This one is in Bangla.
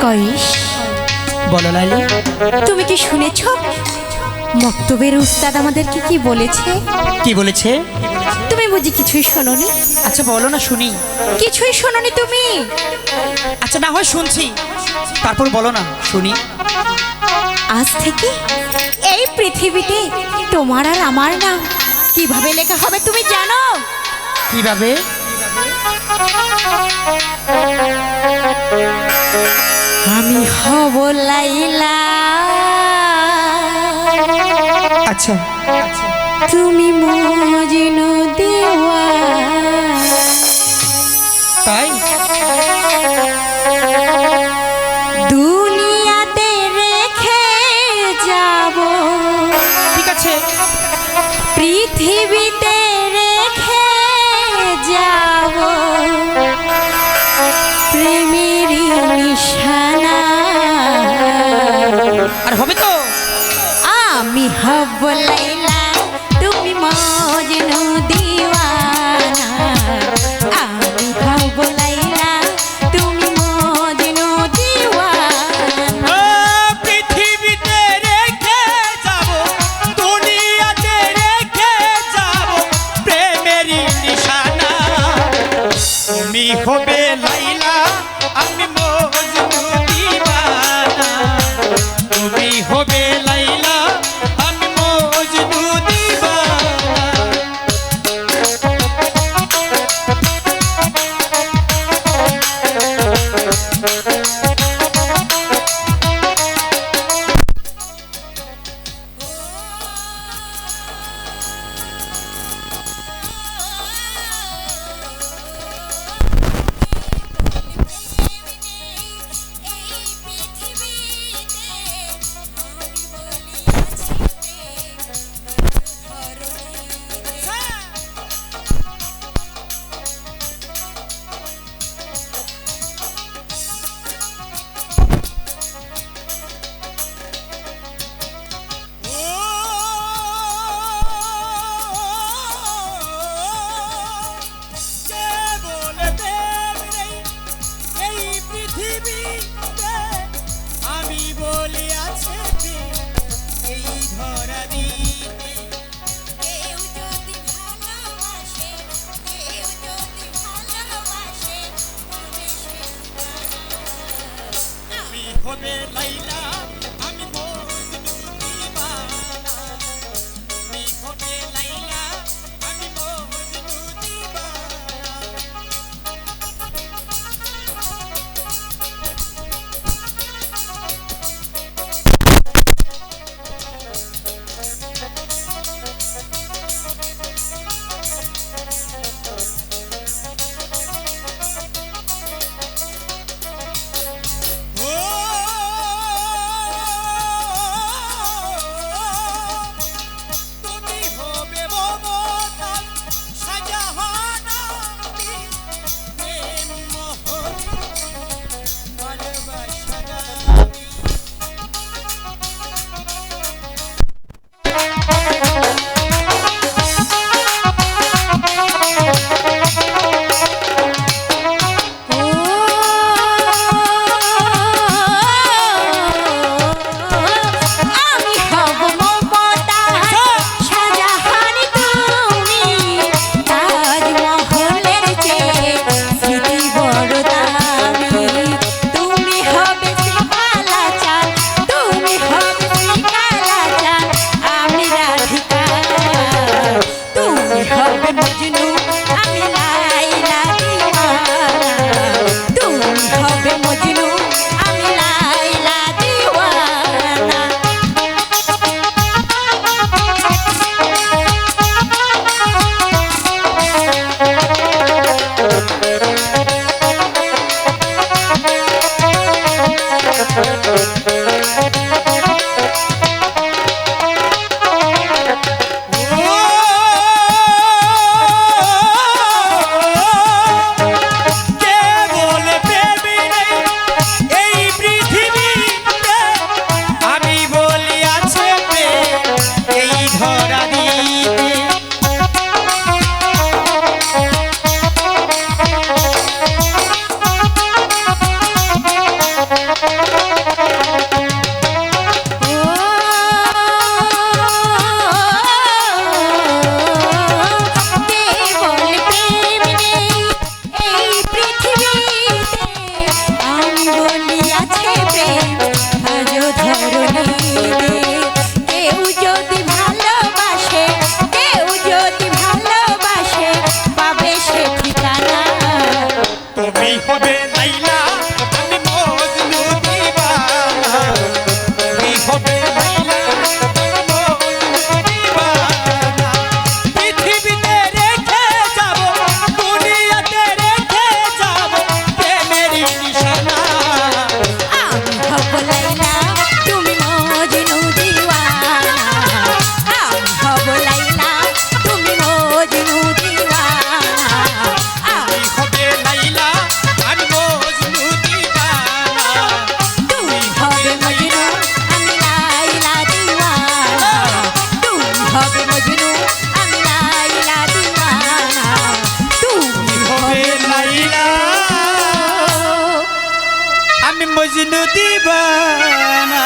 কইস বলো লাইলি। তুমি কি শুনেছ মক্তবের উস্তাদ আমাদেরকে কি বলেছে? কি বলেছে? তুমি বুঝি কিছুই শোনোনি? আচ্ছা বলো না শুনি। কিছুই শোনোনি তুমি? আচ্ছা না হয় শুনছি, তারপর বলো না শুনি। আজ থেকে এই পৃথিবীতে তোমার আর আমার নাম কিভাবে লেখা হবে তুমি জানো? কিভাবে? আমি হব লাইলা, আচ্ছা তুমি মজনু দেওয়ান। তাই? দুনিয়াতে রেখে যাব, ঠিক আছে। পৃথিবীতে রেখে যাব প্রেমের নিশানা। আর হবে তো? আমি হব লাইলা, তুমি মজনু দিওয়ানা। আমি হব লাইলা, তুমি মজনু দিওয়ানা। পৃথিবীতে রেখে যাব, দুনিয়াতে রেখে যাব প্রেমেরই নিশানা। তুমি হবে লাইলা, আমি মজনু দিওয়ানা। তুমি হবে লাইলা, আমি মজনু দিওয়ানা। আমি বলি আছে এই ধরা দিতে। কেউ যদি ভালোবাসে, কেউ যদি ভালোবাসে, তবে সে আমি হবে লাইলা, আমি মজনু দিওয়ানা। তুমি হবে লাইলা, আমি মজনু দিওয়ানা। ও মজনু দিবানা